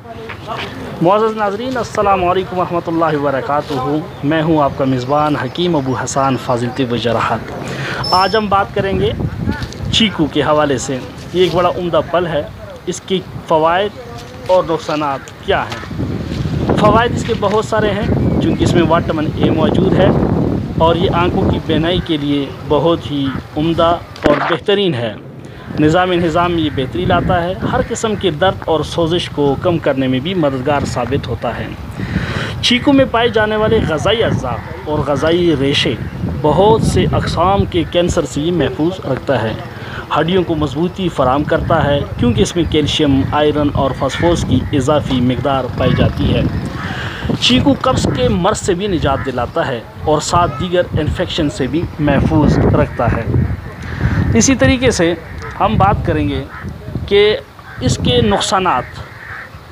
मुअज़्ज़ज़ नाज़रीन, अस्सलामु अलैकुम रहमतुल्लाहि व बरकातुहू। मैं हूं आपका मेज़बान हकीम अबू हसन फ़ाज़िल तिब व जराहत। आज हम बात करेंगे चीकू के हवाले से। ये एक बड़ा उम्दा फल है। इसके फ़वाइद और नुक़सानात क्या हैं? फ़वाइद इसके बहुत सारे हैं, चूँकि इसमें विटामिन ए मौजूद है और ये आँखों की बीनाई के लिए बहुत ही उम्दा और बेहतरीन है। निज़ाम में ये बेहतरी लाता है। हर किस्म के दर्द और सोजिश को कम करने में भी मददगार साबित होता है। चीकू में पाए जाने वाले ग़ज़ाई अज़्ज़ा और ग़ज़ाई रेशे बहुत से अक़साम के कैंसर से ये महफूज रखता है। हड्डियों को मजबूती फराहम करता है, क्योंकि इसमें कैल्शियम, आयरन और फास्फोरस की इजाफ़ी मिक़दार पाई जाती है। चीकू कब्ज़ के मर्ज़ से भी निजात दिलाता है और 7 दीगर इन्फेक्शन से भी महफूज रखता है। इसी तरीके से हम बात करेंगे कि इसके नुक़सानात,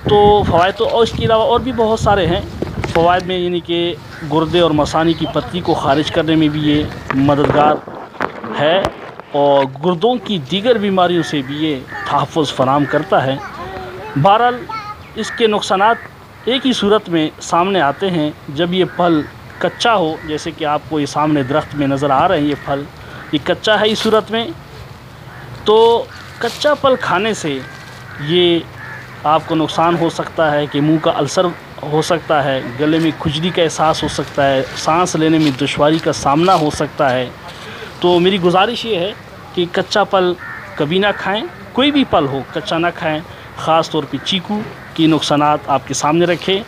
तो फ़वाइद तो और इसके अलावा और भी बहुत सारे हैं। फ़वाइद में यानी कि गुर्दे और मसानी की पत्ती को ख़ारिज करने में भी ये मददगार है और गुर्दों की दीगर बीमारियों से भी ये तहफ़्फ़ुज़ फ़राहम करता है। बहरहाल इसके नुक़सानात एक ही सूरत में सामने आते हैं जब ये फल कच्चा हो। जैसे कि आपको ये सामने दरख्त में नज़र आ रहे हैं, ये फल ये कच्चा है इस सूरत में। तो कच्चा फल खाने से ये आपको नुकसान हो सकता है कि मुंह का अल्सर हो सकता है, गले में खुजली का एहसास हो सकता है, सांस लेने में दुश्वारी का सामना हो सकता है। तो मेरी गुजारिश ये है कि कच्चा फल कभी ना खाएं, कोई भी फल हो कच्चा ना खाएं। ख़ास तौर पे चीकू की नुकसानात आपके सामने रखें।